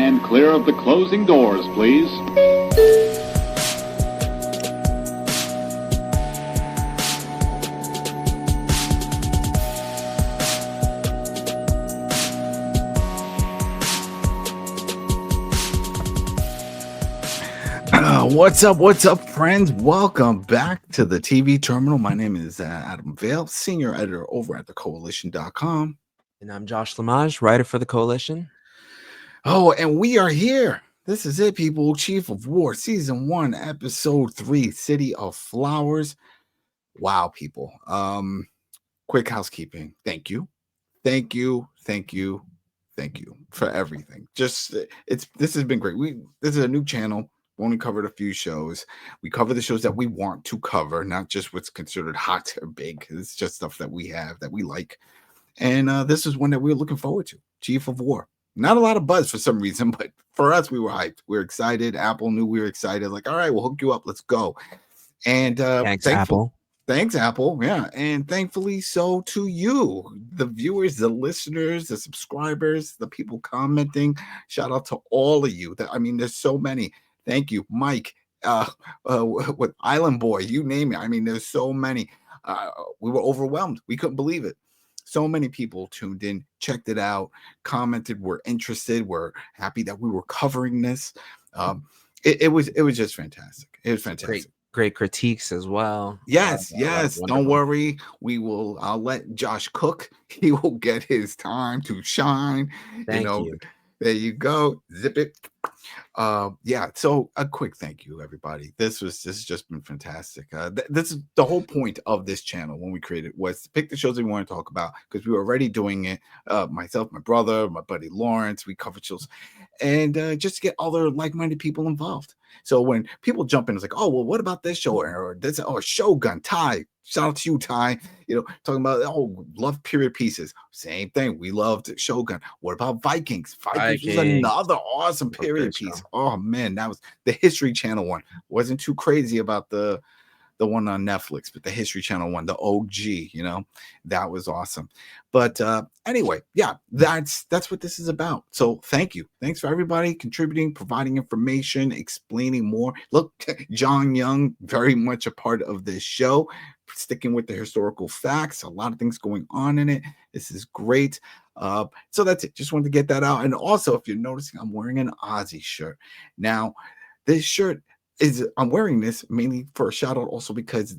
Stand clear of the closing doors, please. What's up, friends? Welcome back to the TV Terminal. My name is Adam Vale, senior editor over at thecoalition.com. And I'm Josh Lamage, writer for the Coalition. Oh, and we are here. This is it, people. Chief of War, Season 1, Episode 3, City of Flowers. Wow, people. Quick housekeeping. Thank you for everything. This has been great. This is a new channel. We only covered a few shows. We cover the shows that we want to cover, not just what's considered hot or big. It's just stuff that we have that we like. And this is one that we're looking forward to. Chief of War. Not a lot of buzz for some reason, but for us, we were hyped. We were excited. Apple knew we were excited. Like, all right, we'll hook you up. Let's go. And thanks, Apple. Thanks, Apple. Yeah. And thankfully, so to you, the viewers, the listeners, the subscribers, the people commenting. Shout out to all of you. There's so many. Thank you, Mike, with Island Boy, you name it. There's so many. We were overwhelmed. We couldn't believe it. So many people tuned in, checked it out, commented, were interested, were happy that we were covering this. It was just fantastic. It was fantastic. Great critiques as well. Yes. Don't worry. I'll let Josh cook. He will get his time to shine. Thank you. There you go. Zip it. So a quick thank you, everybody. This has just been fantastic. This is the whole point of this channel when we created, was to pick the shows that we want to talk about, because we were already doing it. Myself, my brother, my buddy Lawrence, we covered shows, and just to get other like-minded people involved. So when people jump in, it's like, oh, well, what about this show or this? Oh, Shogun, Ty. Shout out to you, Ty. Talking about, love period pieces. Same thing. We loved Shogun. What about Vikings? Vikings was another awesome period piece. Oh man, that was the History Channel one. Wasn't too crazy about the one on Netflix, but the History Channel one, the OG, that was awesome. But anyway, yeah, that's what this is about. So thank you. Thanks for everybody contributing, providing information, explaining more. Look, John Young, very much a part of this show, sticking with the historical facts, a lot of things going on in it. This is great. So that's it. Just wanted to get that out. And also, if you're noticing, I'm wearing an Aussie shirt. Now, this shirt I'm wearing this mainly for a shout out, also because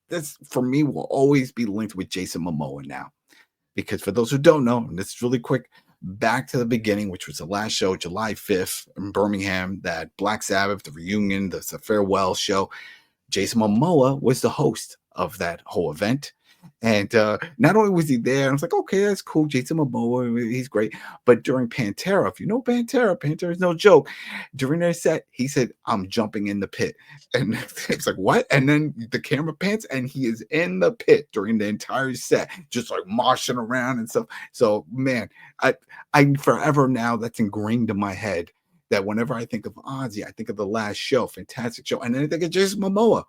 this for me will always be linked with Jason Momoa now. Because for those who don't know, and this is really quick, back to the beginning, which was the last show, July 5th in Birmingham, that Black Sabbath, the reunion, the farewell show. Jason Momoa was the host of that whole event. And not only was he there, I was like, okay, that's cool. Jason Momoa, he's great. But during Pantera, if you know Pantera is no joke. During their set, he said, I'm jumping in the pit. And it's like, what? And then the camera pans, and he is in the pit during the entire set, just like moshing around and stuff. So, man, I forever now, that's ingrained in my head, that whenever I think of Ozzy, I think of the last show, fantastic show, and then I think of Jason Momoa.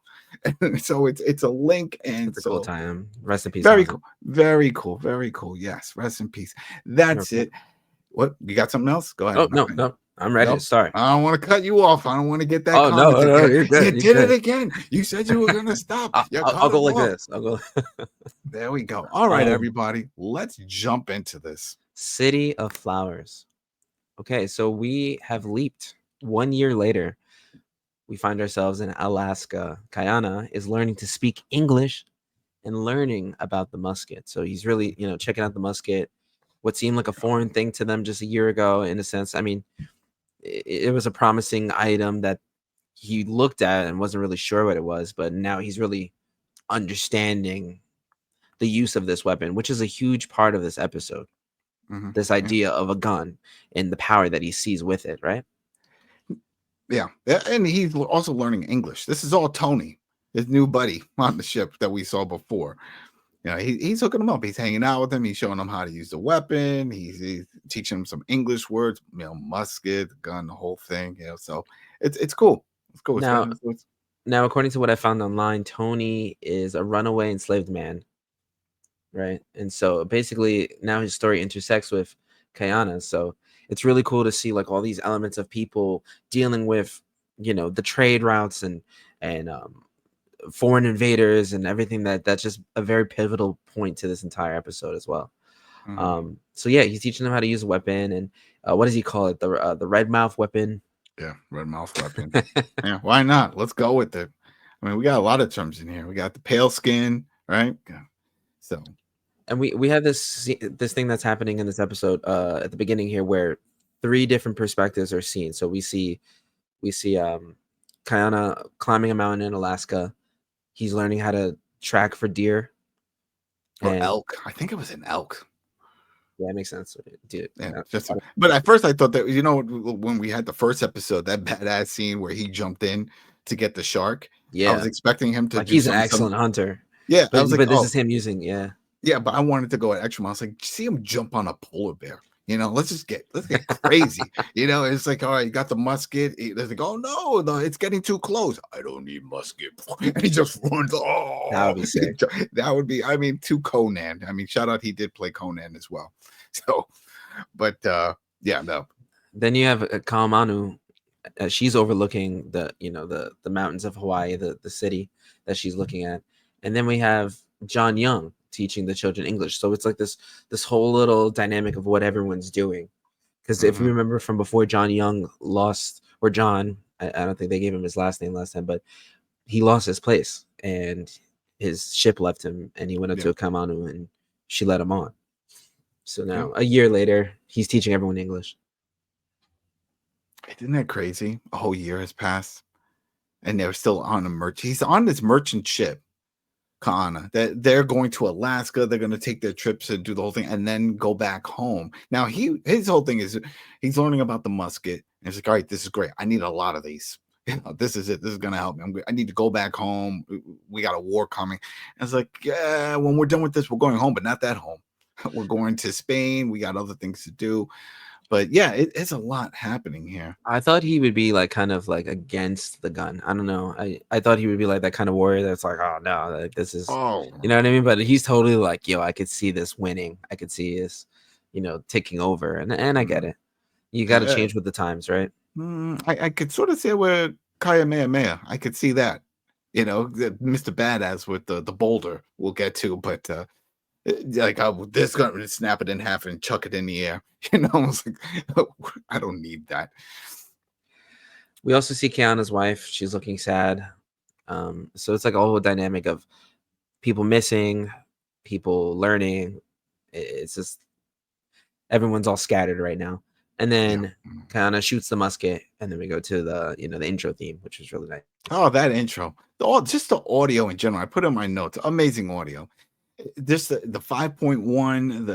So it's a link, and it's a cool time. Rest in peace. Very cool, very cool, very cool. Yes, rest in peace. That's it. What, you got something else? Go ahead. Oh no, I'm ready. Nope. Sorry, I don't want to cut you off. I don't want to get that. Oh no, you did it again. You said you were gonna stop. I'll go like this. I'll go. There we go. All right, everybody, let's jump into this. City of Flowers. Okay, so we have leaped 1 year later. We find ourselves in Alaska. Kayana is learning to speak English and learning about the musket. So he's really, checking out the musket, what seemed like a foreign thing to them just a year ago, in a sense. It was a promising item that he looked at and wasn't really sure what it was, but now he's really understanding the use of this weapon, which is a huge part of this episode. Mm-hmm. This idea of a gun and the power that he sees with it, right? Yeah, and he's also learning English. This is all Tony, his new buddy on the ship that we saw before. He's hooking him up. He's hanging out with him. He's showing him how to use the weapon. He's teaching him some English words, musket, gun, the whole thing. So it's cool. It's cool. Now, according to what I found online, Tony is a runaway enslaved man. Right. And so basically now his story intersects with Kayana. So it's really cool to see like all these elements of people dealing with, the trade routes and foreign invaders and everything that's just a very pivotal point to this entire episode as well. So yeah, he's teaching them how to use a weapon, and what does he call it? The red mouth weapon. Yeah, red mouth weapon. Yeah, why not? Let's go with it. I mean, we got a lot of terms in here. We got the pale skin, right? Yeah. So, and we have this thing that's happening in this episode at the beginning here, where 3 different perspectives are seen. So we see Kayana climbing a mountain in Alaska. He's learning how to track for deer or and elk. I think it was an elk. yeah, it makes sense. Dude, Yeah, but at first I thought that, when we had the first episode, that badass scene where he jumped in to get the shark. I was yeah, expecting him to like do he's an something. excellent hunter. Yeah, I was like, this is him using yeah, but I wanted to go an extra mile. I was like, see him jump on a polar bear. Let's get crazy. It's like, all right, you got the musket. They're like, oh no, it's getting too close. I don't need musket. And he just runs. Oh, That would be sick. That would be, I mean, to Conan. I mean, shout out, he did play Conan as well. So, but yeah, no. Then you have Kamanu. She's overlooking the mountains of Hawaii, the city that she's looking at, and then we have John Young teaching the children English. So it's like this whole little dynamic of what everyone's doing. Because if you remember from before, John Young lost, or John, I don't think they gave him his last name last time, but he lost his place and his ship left him, and he went up to a Kamanu and she let him on. So now, a year later, he's teaching everyone English. Isn't that crazy? A whole year has passed, and they're still on a merchant. He's on this merchant ship, Kaana. That they're going to Alaska. They're going to take their trips and do the whole thing, and then go back home. Now his whole thing is he's learning about the musket, and he's like, all right, this is great. I need a lot of these. This is it. This is going to help me. I need to go back home. We got a war coming. And it's like, yeah, when we're done with this, we're going home, but not that home. We're going to Spain. We got other things to do. But yeah, it's a lot happening here. I thought he would be like kind of like against the gun. I don't know. I thought he would be like that kind of warrior that's like, oh no, like this is, you know what I mean? But he's totally like, yo, I could see this winning. I could see this, taking over. And I get it. You got to change with the times, right? I could sort of see where Kamehameha. I could see that, Mr. Badass with the boulder we'll get to, but like this gonna snap it in half and chuck it in the air. It's like, I don't need that. We also see Kiana's wife. She's looking sad. So it's like a whole dynamic of people missing, people learning. It's just everyone's all scattered right now. And then Kiana shoots the musket, and then we go to the the intro theme, which is really nice. Oh, that intro! Just the audio in general. I put in my notes. Amazing audio. Just the 5.1,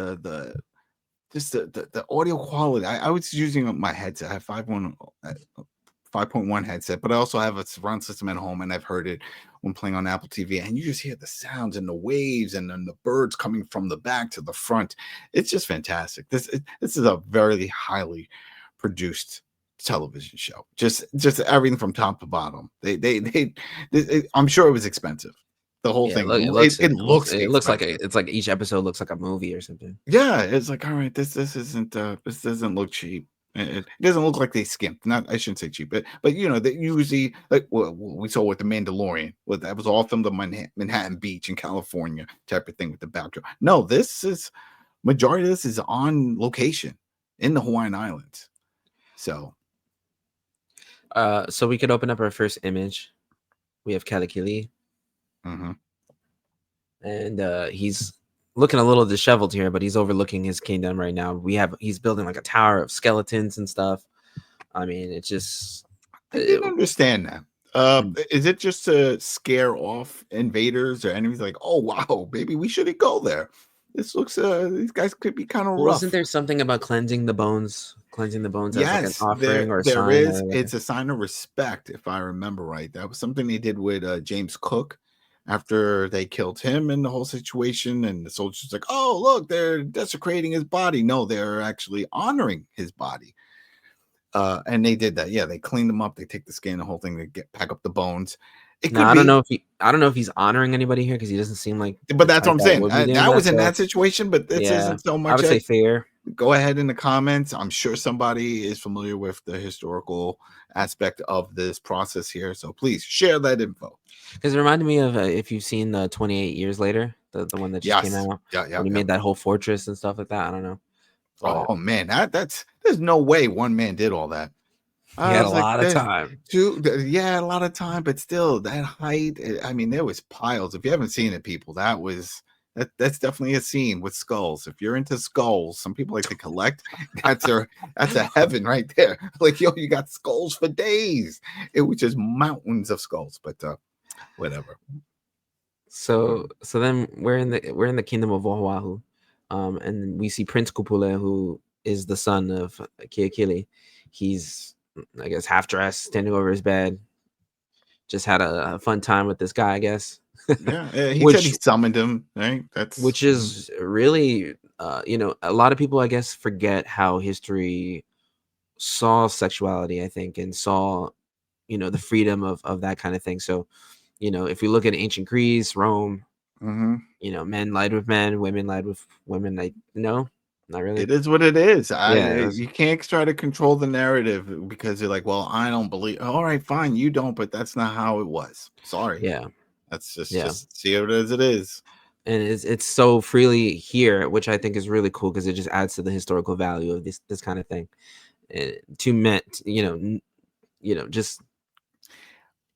the audio quality. I was using my headset. I have 5.1 headset, but I also have a surround system at home, and I've heard it when playing on Apple TV. And you just hear the sounds and the waves, and then the birds coming from the back to the front. It's just fantastic. This is a very highly produced television show. Just everything from top to bottom. I'm sure it was expensive. The whole thing. It looks like it's like each episode looks like a movie or something. Yeah, it's like, all right, this doesn't look cheap. It doesn't look like they skimped. Not, I shouldn't say cheap, but they usually, like what we saw with the Mandalorian. That was all filmed on Manhattan Beach in California type of thing with the backdrop. No, majority of this is on location in the Hawaiian Islands. So we could open up our first image. We have Kakilli. And he's looking a little disheveled here, but he's overlooking his kingdom right now. He's building like a tower of skeletons and stuff. I mean, it's just I didn't understand that. Is it just to scare off invaders or enemies? Like, oh wow, maybe we shouldn't go there. This looks these guys could be kind of rough. Wasn't there something about cleansing the bones as like an offering there, or a there sign? is. It's a sign of respect, if I remember right. That was something they did with James Cook after they killed him in the whole situation, and the soldiers like, oh look, they're desecrating his body. No, they're actually honoring his body. And they did that. Yeah, they cleaned them up. They take the skin, the whole thing. They pack up the bones. I don't know if he's honoring anybody here because he doesn't seem like. But that's what I'm saying. That was in that situation, but this isn't so much. I would say fair. go ahead in the comments. I'm sure somebody is familiar with the historical aspect of this process here. So please share that info. Because it reminded me of if you've seen the 28 Years Later, the one that just came Yes. out, Yeah. when he made that whole fortress and stuff like that. I don't know. But Oh man, that's there's no way one man did all that. he I had a was like, lot of there's time. yeah, a lot of time, but still that height. I mean, there was piles. If you haven't seen it, people, that's definitely a scene with skulls. If you're into skulls, some people like to collect. That's a heaven right there. Like, yo, you got skulls for days. It was just mountains of skulls, but whatever. So then we're in the kingdom of Oahu, and we see Prince Kupule, who is the son of Kakilli. He's, I guess, half dressed, standing over his bed. Just had a fun time with this guy, I guess. Yeah, he said he which summoned him. Right? That's which is really, a lot of people, I guess, forget how history saw sexuality, I think, and saw, the freedom of that kind of thing. So, if we look at ancient Greece, Rome, mhm. men lied with men, women lied with women. Like, no, not really. It is what it is. Yeah, it was, You can't try to control the narrative because you're like, well, I don't believe. All right, fine, you don't, but that's not how it was. Sorry, yeah, that's yeah. just see it as it is. And it's so freely here, which I think is really cool because it just adds to the historical value of this kind of thing. To men, just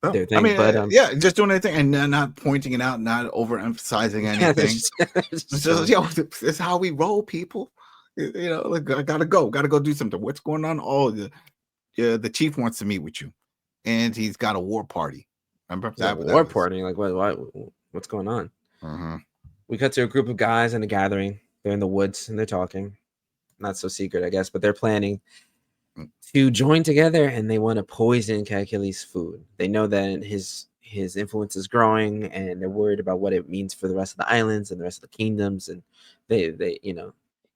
Well, their I thing. mean, But yeah, just doing anything and not pointing it out, not overemphasizing yeah, anything. that's It's just just, funny. yo, this is how we roll, people. Like, I gotta go do something. What's going on? Oh, the chief wants to meet with you, and he's got a war party. Remember It's a that? That war was. party. Like, what's going on? Mhm. We cut to a group of guys in a gathering. They're in the woods and they're talking. Not so secret, I guess, but they're planning Mm. to join together, and they want to poison Kakili's food. They know that his influence is growing, and they're worried about what it means for the rest of the islands and the rest of the kingdoms. And they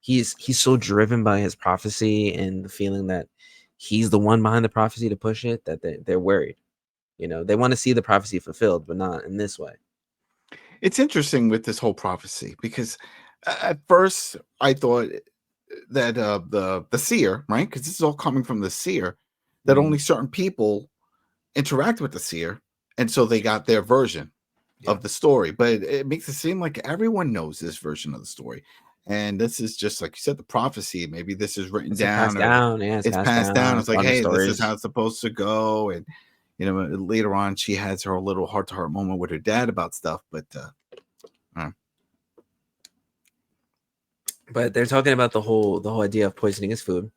he's so driven by his prophecy and the feeling that he's the one behind the prophecy to push it, that they're worried. They want to see the prophecy fulfilled, but not in this way. It's interesting with this whole prophecy because at first I thought that the seer, right? Because this is all coming from the seer, that Mm, only certain people interact with the seer, and so they got their version yeah, of the story. But it makes it seem like everyone knows this version of the story, and this is just like you said, the prophecy. Maybe this is written it's like passed down or down. Yeah, it's it's passed passed down. down. It's It's like, taught in hey, this is how stories. it's supposed to go, and later on she has her little heart-to-heart moment with her dad about stuff, but But they're talking about the whole idea of poisoning his food.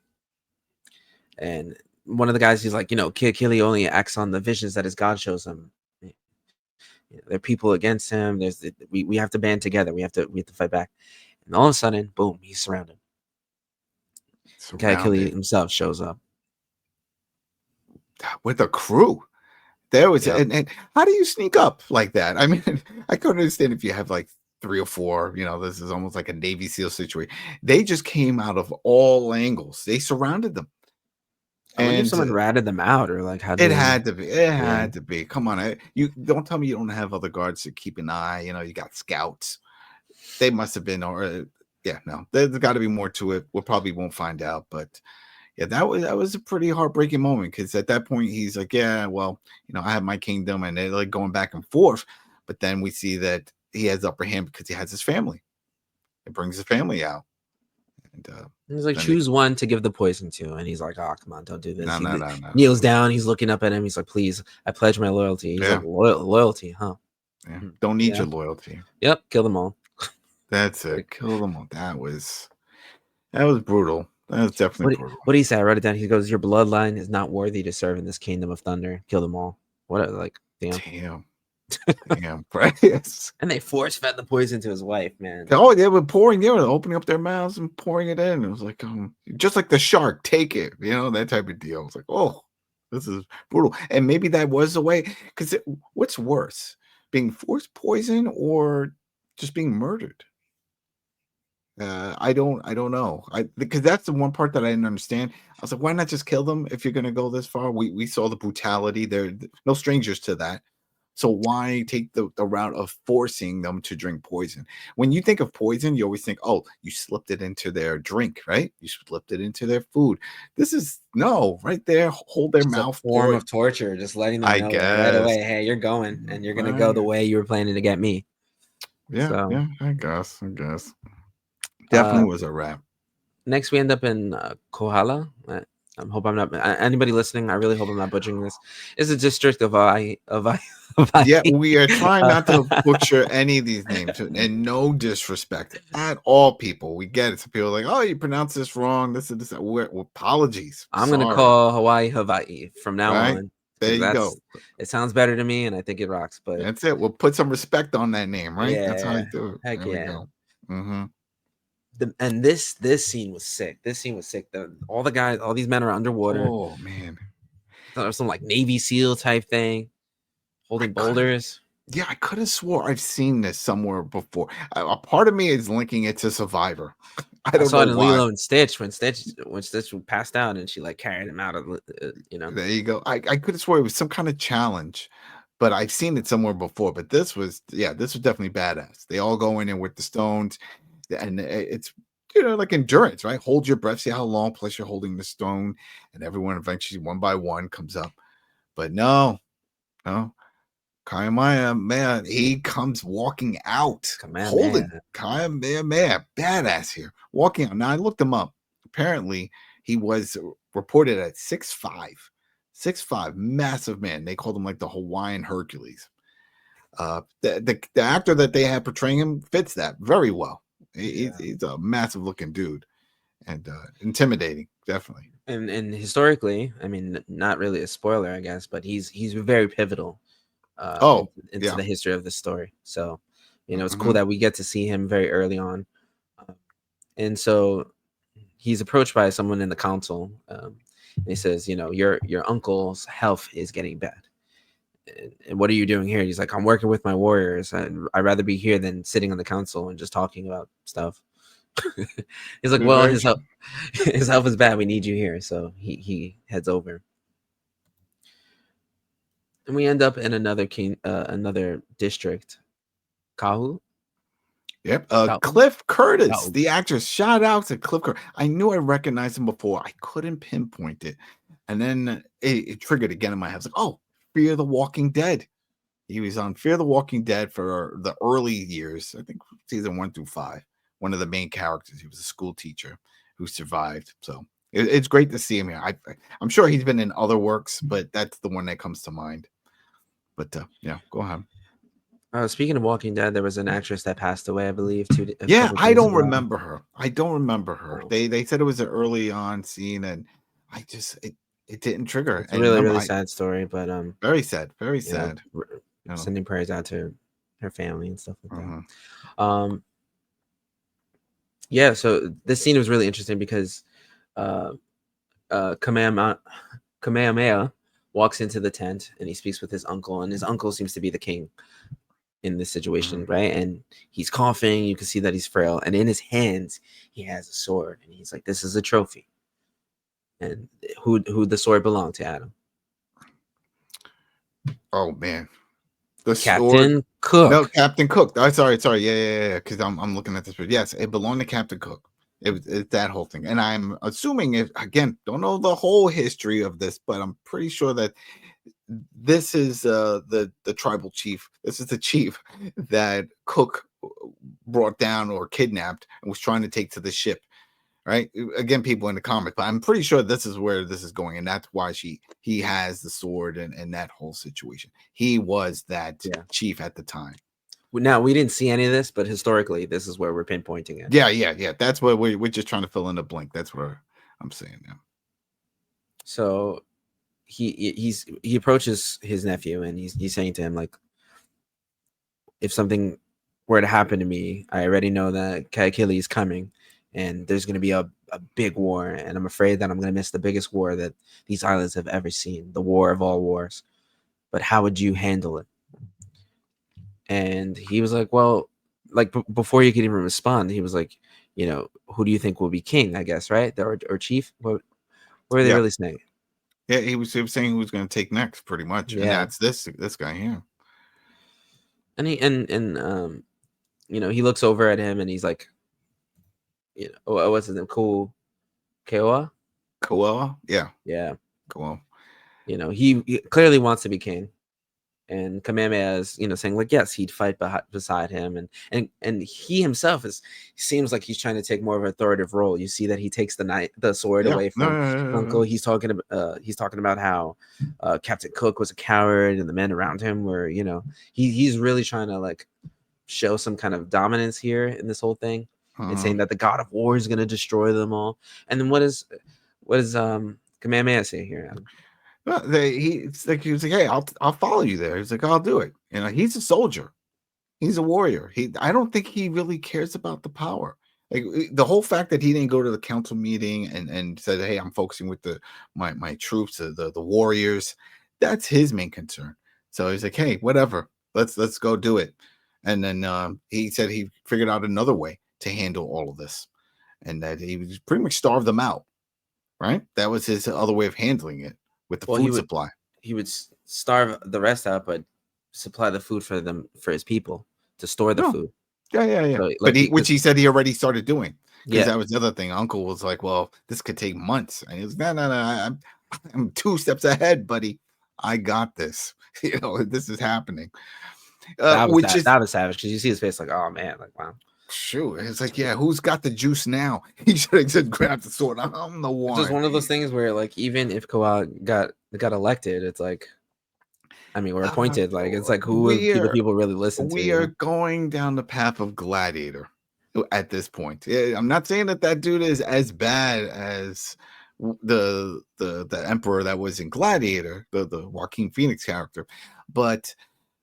And one of the guys, he's like, Killy only acts on the visions that his God shows him. There are people against him. We have to band together. We have to fight back. And all of a sudden, boom, he's surrounded. Killy surrounded himself shows up. with a crew. There was, Yep. and how do you sneak up like that? I mean, I couldn't understand if you have like 3 or 4. This is almost like a Navy SEAL situation. They just came out of all angles. They surrounded them, I wonder if and someone ratted them out, or like how it they. had to be. It Yeah. had to be. Come on, you don't tell me you don't have other guards to keep an eye. You got scouts. They must have been, or yeah, no, there's got to be more to it. We probably won't find out, but yeah, that was a pretty heartbreaking moment because at that point he's like, yeah, well, I have my kingdom, and they're like going back and forth, but then we see that he has upper hand because he has his family. It brings his family out, and He's like, then they choose one to give the poison to, and he's like, "Oh, come on, don't do this." no He no no no kneels down. He's looking up at him. He's like, "Please, I pledge my loyalty." He's like, yeah Loyalty, huh?" yeah Hmm. don't need Yeah. your loyalty. Yep. Kill them all. That's Like, it. Kill them all. That was brutal. That was definitely brutal. what do you say? I wrote it down. He goes, "Your bloodline is not worthy to serve in this kingdom of thunder. Kill them all." What? Like, damn. Damn, right? Yes. And they force fed the poison to his wife, man. Oh, they were pouring. They were opening up their mouths and pouring it in. It was like, just like the shark, take it, that type of deal. It's like, oh, this is brutal. And maybe that was the way. Because what's worse, being forced poison or just being murdered? I don't know. Because that's the one part that I didn't understand. I was like, why not just kill them if you're going to go this far? We saw the brutality. They're no strangers to that. So why take the route of forcing them to drink poison? When you think of poison, you always think, oh, you slipped it into their drink, right? You slipped it into their food. This is no, right there. Hold their It's a mouth, form pour of it. torture, just letting them I know like right guess. away, hey, you're going and you're gonna go Right. the way you were planning to get me. Yeah, So yeah, I guess. uh Definitely was a wrap. next we end up in Kohala. I hope I'm not anybody listening. I really hope I'm not butchering this. It's a district of Yeah, Hawaii. we are trying not to butcher any of these names and no disrespect at all, people. We get it. So people are like, oh, you pronounce this wrong. This is this. We're apologies. I'm gonna Sorry. call Hawaii from now Right? on There because you go. it sounds better to me and I think it rocks. But That's it. We'll put some respect on that name, right? That's how yeah, you do it. heck There we yeah. go. Mm-hmm. And this scene was sick. This scene was sick. All the guys, all these men are underwater. Oh man. There's some like Navy SEAL type thing, holding boulders. Yeah, I could have swore I've seen this somewhere before. A part of me is linking it to Survivor. I I don't saw know it in why. Lilo and Stitch when Stitch passed out and she like carried him out of you know. There you go. I could have swore it was some kind of challenge, but I've seen it somewhere before. But this was definitely badass. They all go in there with the stones, and it's like endurance, right? Hold your breath, see how long, plus you're holding the stone, and everyone eventually one by one comes up. But no, Kamehameha, man, he comes walking out, holding Kamehameha. Kamehameha, badass here, walking out. Now I looked him up. Apparently, he was reported at 6'5", 6'5", massive man. They called him like the Hawaiian Hercules. The actor that they had portraying him fits that very well. He's a massive looking dude and intimidating, definitely. And historically, I mean, not really a spoiler, I guess, but he's very pivotal into Yeah. the history of the story. So, it's cool Mhm. that we get to see him very early on. And so he's approached by someone in the council. And he says, your uncle's health is getting bad. And what are you doing here? He's like, I'm working with my warriors. And I'd rather be here than sitting on the council and just talking about stuff. He's like, well, Very true. his health is bad. We need you here. So he heads over. And we end up in another district. Kahu? Yep. Kahu? Cliff Curtis, Kahu. the actress. Shout out to Cliff Curtis. I knew I recognized him before. I couldn't pinpoint it. And then it triggered again in my head. I was like, oh, Fear the Walking Dead. He was on Fear the Walking Dead for the early years. I think season 1 through 5. One of the main characters. He was a school teacher who survived. So it's great to see him here. I'm sure he's been in other works, but that's the one that comes to mind. But yeah, go ahead. Speaking of Walking Dead, there was an actress that passed away, I believe, Yeah, I don't ago. remember her. I don't remember her. Oh. They said it was an early on scene, and I just it didn't trigger. It's a And really, remember, really sad story, but very sad, very you know, sad. sending prayers out to her family and stuff like Mhm. that. Yeah, so this scene was really interesting because Kamehameha walks into the tent and he speaks with his uncle, and his uncle seems to be the king in this situation, right? And he's coughing. You can see that he's frail, and in his hands he has a sword, and he's like, "This is a trophy." And who the sword belonged to, Adam? Oh man, the sword. Captain Cook. No, Captain Cook. Oh, sorry. Yeah. Because I'm looking at this. Yes, it belonged to Captain Cook. It's that whole thing, and I'm assuming it again. Don't know the whole history of this, but I'm pretty sure that this is the tribal chief. This is the chief that Cook brought down or kidnapped and was trying to take to the ship. Right? Again, people in the comments, but I'm pretty sure this is where this is going, and that's why he has the sword and that whole situation. He was that chief at the time. Now, we didn't see any of this, but historically, this is where we're pinpointing it. Yeah. That's what we're just trying to fill in the blank. That's what I'm saying now. So he approaches his nephew and he's saying to him, like, if something were to happen to me, I already know that Kakilli is coming and there's going to be a big war, and I'm afraid that I'm going to miss the biggest war that these islands have ever seen, the war of all wars. But how would you handle it? And he was like, well, like before you could even respond, he was like, who do you think will be king, I guess, right? Or chief? What were they really saying? Yeah, he was saying who was going to take next, pretty much. Yeah. And that's this guy here. And he looks over at him and he's like, what's his name? Cool Keoa? Koala, yeah, Yeah. Koala. He clearly wants to be king. And Kamehameha is, saying like, yes, he'd fight beside him, and he himself seems like he's trying to take more of an authoritative role. You see that he takes the sword Yeah, away from his uncle. He's talking about how Captain Cook was a coward, and the men around him were, he's really trying to like show some kind of dominance here in this whole thing, and saying that the God of War is going to destroy them all. And then what is Kamehameha say here, Adam? It's like he was like, hey, I'll follow you there. He's like, I'll do it. He's a soldier. He's a warrior. I don't think he really cares about the power. Like the whole fact that he didn't go to the council meeting and said, "Hey, I'm focusing with my troops, the warriors." That's his main concern. So he's like, "Hey, whatever. Let's go do it." And then he said he figured out another way to handle all of this, and that he was pretty much starved them out. Right? That was his other way of handling it with the Well, food supply. he would starve the rest out, but supply the food for his people to store the food. Yeah. So, But which he said he already started doing, because that was the other thing. Uncle was like, "Well, this could take months," and he was, "No, I'm 2 steps ahead, buddy. I got this. This is happening." that Which is was savage, because you see his face like, oh man, like wow. Shoot, it's like, yeah, who's got the juice now? He should have just grabbed the sword. I'm the one. It's just one of those things where, like, even if Kawa got elected, it's like, I mean, we're appointed. Like, it's like, who do the people really listen to? We are going down the path of Gladiator at this point. I'm not saying that dude is as bad as the emperor that was in Gladiator, the Joaquin Phoenix character, but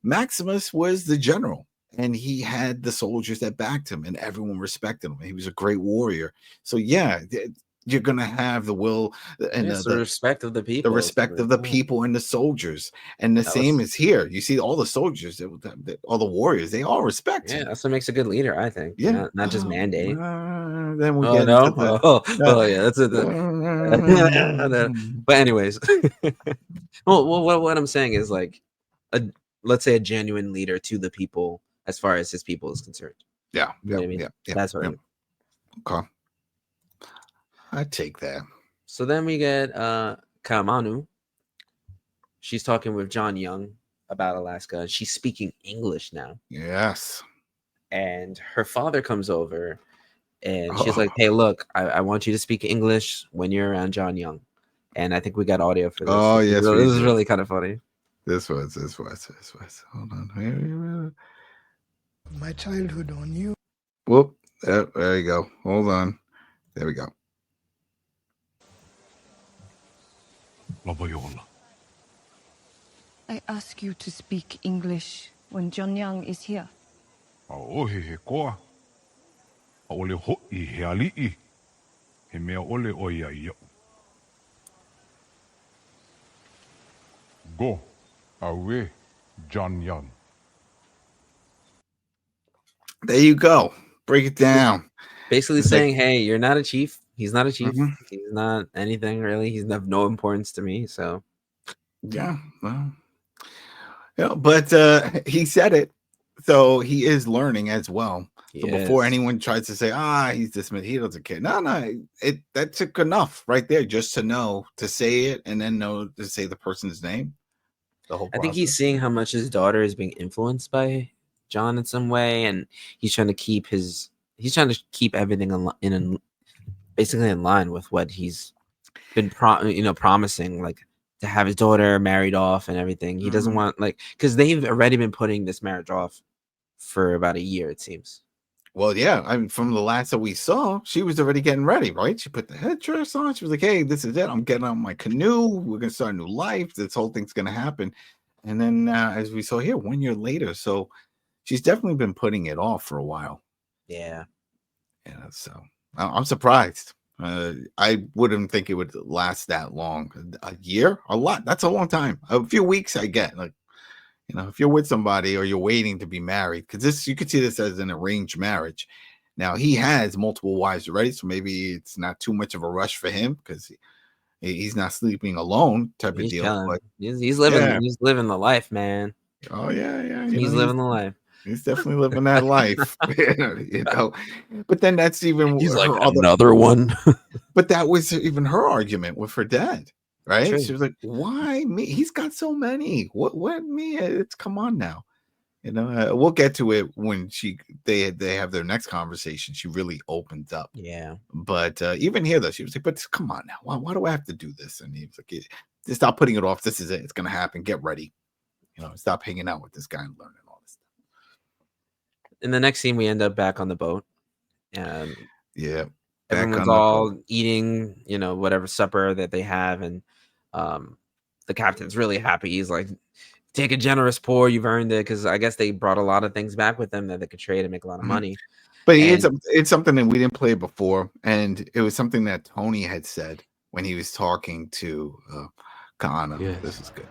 Maximus was the general, and he had the soldiers that backed him, and everyone respected him. He was a great warrior. So yeah, you're gonna have the will and the respect of the people. the respect of the people and the soldiers. And the same is here. You see all the soldiers, all the warriors, they all respect him. That's what makes a good leader, I think. Yeah, not just mandate. Then we Oh get no! into the Yeah, that's it. But anyways, well, what I'm saying is, like, let's say a genuine leader to the people, as far as his people is concerned. Yeah, You know what I mean? That's what I mean. Okay, I take that. So then we get Kamanu. She's talking with John Young about Alaska. She's speaking English now. Yes. And her father comes over, and she's like, hey, look, I want you to speak English when you're around John Young. And I think we got audio for this. Oh, yes. This is really kind of funny. This was. Hold on. My childhood on you. Whoop. There you go. Hold on. There we go. I ask you to speak English when John Young is here. Go away, John Young. There you go. Break it down. Basically saying, hey, you're not a chief. He's not a chief. Mhm. He's not anything really. He's of no importance to me. So yeah, well, but he said it, so he is learning as well. Before anyone tries to say, he's dismissed, he doesn't care. No, that took enough right there just to know to say it, and then know to say the person's name. The whole process. I think he's seeing how much his daughter is being influenced by John in some way, and he's trying to keep everything basically in line with what he's been promising, like to have his daughter married off and everything. He doesn't want, like, because they've already been putting this marriage off for about a year, it seems. Well, yeah, I mean, from the last that we saw, she was already getting ready, right? She put the headdress on. She was like, hey, this is it. I'm getting on my canoe. We're going to start a new life. This whole thing's going to happen. And then, as we saw here, 1 year later. So she's definitely been putting it off for a while. Yeah. Yeah. So I'm surprised. I wouldn't think it would last that long. A year? A lot. That's a long time. A few weeks, I get. Like, if you're with somebody or you're waiting to be married, because you could see this as an arranged marriage. Now, he has multiple wives already, so maybe it's not too much of a rush for him, because he's not sleeping alone type of deal. Chilling. But he's living the life, man. Oh yeah. He's living the life. He's definitely living that life. You know. But then that's even He's like her other. another one. But that was even her argument with her dad, right? True. She was like, "Why me? He's got so many. What me? It's come on now." You know, we'll get to it when they have their next conversation. She really opens up. Yeah. But even here, though, she was like, "But come on now, why do I have to do this?" And he was like, "Just stop putting it off. This is it. It's gonna happen. Get ready. You know, stop hanging out with this guy and learning all this stuff." In the next scene, we end up back on the boat, and Yeah, back everyone's on the all boat. eating, whatever supper that they have, and the captain's really happy. He's like, "Take a generous pour. You've earned it," because I guess they brought a lot of things back with them that they could trade and make a lot of Mhm. money. But And it's something that we didn't play before, and it was something that Tony had said when he was talking to Kana. Yes. This is good.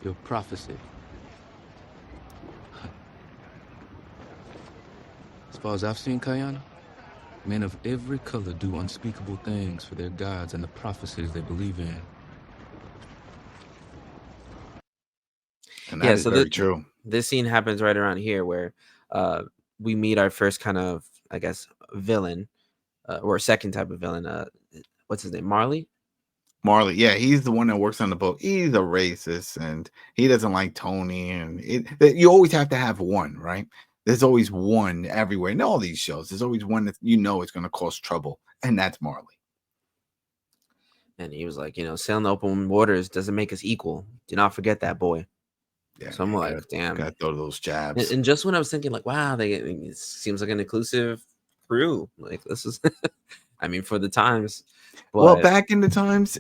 Your prophecy. As far as I've seen, Kayana, men of every color do unspeakable things for their gods and the prophecies they believe in. And that is very true. This scene happens right around here where we meet our first kind of, I guess, villain, or second type of villain. What's his name? Marley? Marley, yeah, he's the one that works on the boat. He's a racist, and he doesn't like Tony. And you always have to have one, right? There's always one everywhere in all these shows. There's always one that is going to cause trouble, and that's Marley. And he was like, sailing the open waters doesn't make us equal. Do not forget that, boy. Yeah, so I'm like, damn. Gotta throw those jabs. And just when I was thinking, like, wow, it seems like an inclusive crew. Like, this is, I mean, for the times. But well, back in the times,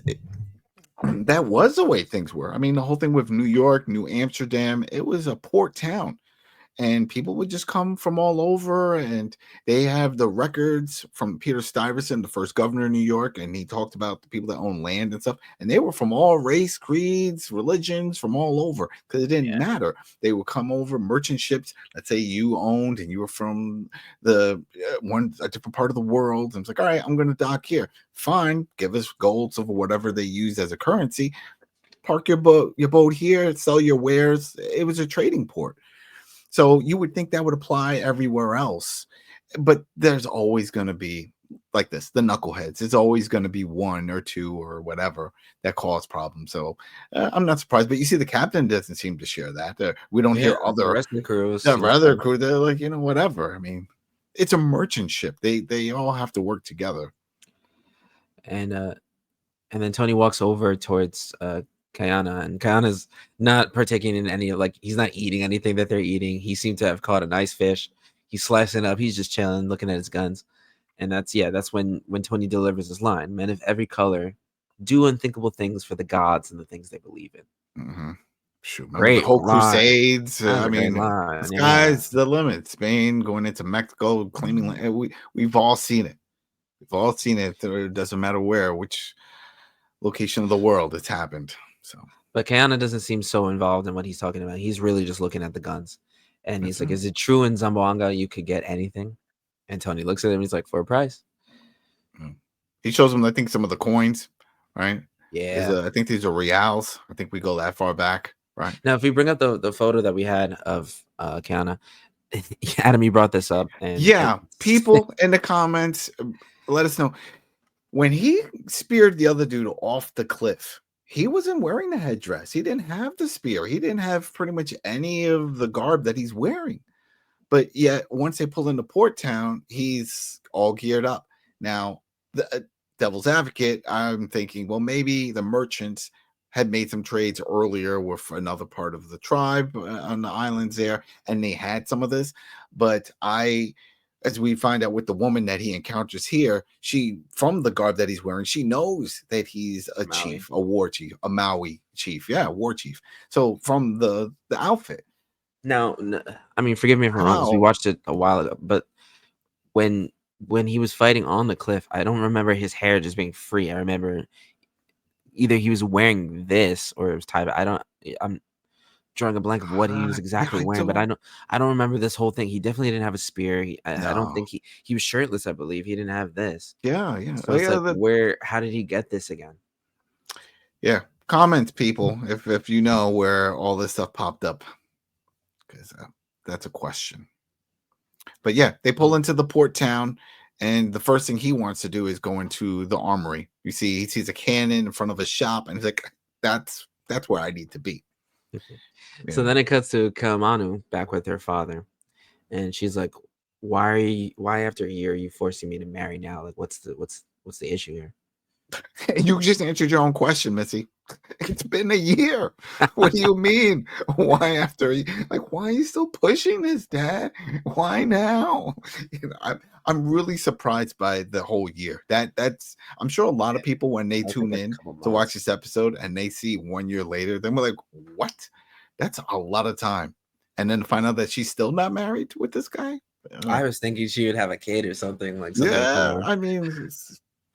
that was the way things were. I mean, the whole thing with New York, New Amsterdam, it was a port town. And people would just come from all over, and they have the records from Peter Stuyvesant, the first governor of New York, and he talked about the people that own land and stuff, and they were from all race, creeds, religions, from all over, because it didn't matter. They would come over, merchant ships. Let's say you owned and you were from a different part of the world, and it's like, all right, I'm going to dock here. Fine, give us gold, silver, whatever they use as a currency. Park your boat here, sell your wares. It was a trading port. So you would think that would apply everywhere else, but there's always going to be like this, the knuckleheads. It's always going to be one or two or whatever that cause problems. So I'm not surprised, but you see the captain doesn't seem to share that. We don't hear the rest of the crews. The other crew, they're like, whatever. I mean, it's a merchant ship. They all have to work together. And then Tony walks over towards Kayana, and Kayana's not partaking in any, like, he's not eating anything that they're eating. He seemed to have caught a nice fish. He's slicing up. He's just chilling, looking at his guns. And that's when Tony delivers his line: "Men of every color do unthinkable things for the gods and the things they believe in." Mm-hmm. Shoot, great the whole line. Crusades. I mean, line. Sky's the limit. Spain going into Mexico, claiming land. We've all seen it. We've all seen it. It doesn't matter which location of the world it's happened. So, but Kayana doesn't seem so involved in what he's talking about. He's really just looking at the guns, and he's like, "Is it true in Zamboanga you could get anything?" And Tony looks at him. He's like, "For a price." He shows him, I think, some of the coins, right? Yeah, I think these are reals. I think we go that far back, right? Now, if we bring up the photo that we had of Kayana, Adam, you brought this up, and people in the comments, let us know. When he speared the other dude off the cliff, he wasn't wearing the headdress. He didn't have the spear. He didn't have pretty much any of the garb that he's wearing. But yet, once they pull into Port Town, he's all geared up. Now, the devil's advocate, I'm thinking, well, maybe the merchants had made some trades earlier with another part of the tribe on the islands there, and they had some of this. But as we find out with the woman that he encounters here, she, from the garb that he's wearing, she knows that he's a chief, a war chief, a Maui chief. Yeah, war chief. So from the outfit. Now, I mean, forgive me if I'm wrong, because we watched it a while ago, but when he was fighting on the cliff, I don't remember his hair just being free. I remember either he was wearing this or it was tied. I'm drawing a blank of what he was exactly wearing, but I don't remember this whole thing. He definitely didn't have a spear. I don't think he was shirtless. I believe he didn't have this. Yeah. So it's like, how did he get this again? Yeah, Comment, people, if you know where all this stuff popped up, because that's a question. But yeah, they pull into the port town, and the first thing he wants to do is go into the armory. You see, he sees a cannon in front of a shop, and he's like, "That's where I need to be." So then it cuts to Kamanu back with her father, and she's like, why after a year are you forcing me to marry now? Like, what's the issue here?" You just answered your own question, Missy. It's been a year. What do you mean? Why after? Like, why are you still pushing this, Dad? Why now? I'm really surprised by the whole year. That's I'm sure a lot of people, when they tune in to watch this episode and they see 1 year later, then we're like, what? That's a lot of time. And then to find out that she's still not married with this guy. I was thinking she would have a kid or something like. Yeah, I mean,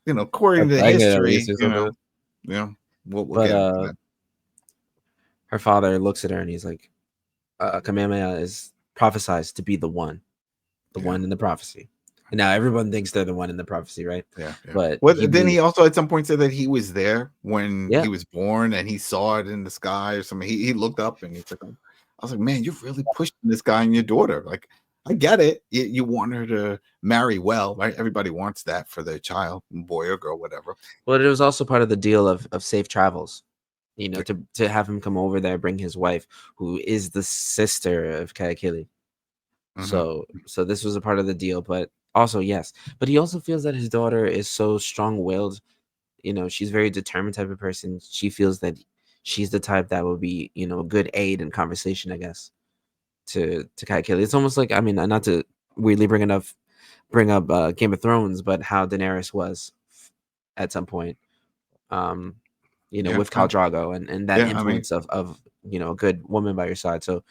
according to pregnant at history, least or something. we'll But get into that. her father looks at her and he's like, Kamehameha is prophesized to be the one in the prophecy. And now everyone thinks they're the one in the prophecy, right? Yeah. But then he also at some point said that he was there when Yeah. he was born and he saw it in the sky or something. He looked up and he's like, I was like, man, you're really pushing this guy and your daughter. Like, I get it. You want her to marry well, right? Everybody wants that for their child, boy or girl, whatever. Well, it was also part of the deal of safe travels, to have him come over there, bring his wife, who is the sister of Kakilli. So this was a part of the deal, but also, yes. But he also feels that his daughter is so strong-willed. She's a very determined type of person. She feels that she's the type that would be, a good aid in conversation, I guess, to Kakilli. It's almost like, I mean, not to weirdly bring up Game of Thrones, but how Daenerys was at some point, with Khal Drogo and that influence of a good woman by your side. So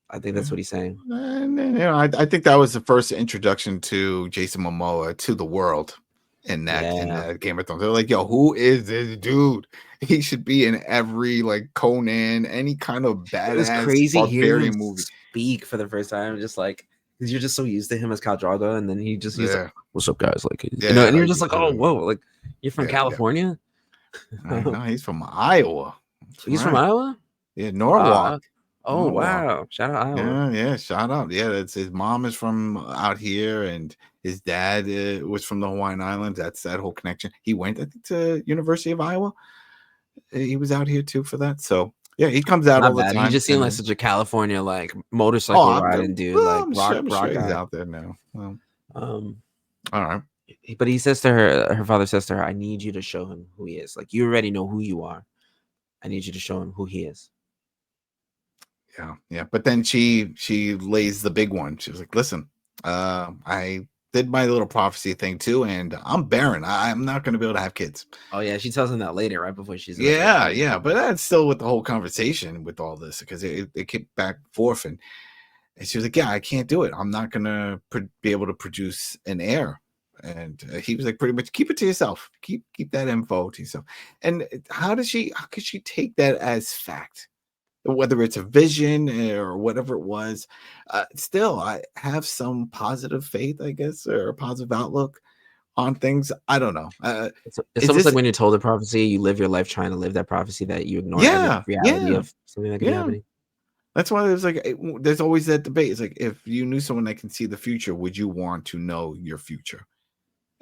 I think that's what he's saying. And I think that was the first introduction to Jason Momoa to the world in that Game of Thrones. They're like, yo, who is this dude? He should be in every like Conan, any kind of badass It was crazy barbarian hearing him movie. speak for the first time, just like, because you're just so used to him as Khal Drogo, and then he's like, "What's up, guys?" Like, and you're just like, "Oh, whoa!" Like, you're from California? No, he's from Iowa. He's from Iowa? Yeah, Norwalk. Oh, wow! Shout out Iowa. Yeah, shout out. Yeah, that's his mom is from out here, and his dad was from the Hawaiian Islands. That's that whole connection. He went, I think, to University of Iowa. He was out here too for that. So yeah, he comes out all the time. He just seemed like such a California like motorcycle riding dude, like I'm rock sure he's guy. out there now. Well, All right. But he says to her father says to her, "I need you to show him who he is. Like, you already know who you are. I need you to show him who he is." Yeah. But then she lays the big one. She was like, "Listen, I did my little prophecy thing too, and I'm barren. I'm not going to be able to have kids." Oh yeah, she tells him that later, right before she's yeah. But that's still with the whole conversation with all this, because it kept back and forth, and she was like, "Yeah, I can't do it. I'm not going to be able to produce an heir." And he was like, pretty much, keep it to yourself. Keep that info to yourself. And how could she take that as fact? Whether it's a vision or whatever it was, still, I have some positive faith, I guess, or a positive outlook on things. I don't know. It's almost like when you're told a prophecy, you live your life trying to live that prophecy, that you ignore every reality of something that could be happening. That's why there's like, there's always that debate. It's like, if you knew someone that can see the future, would you want to know your future?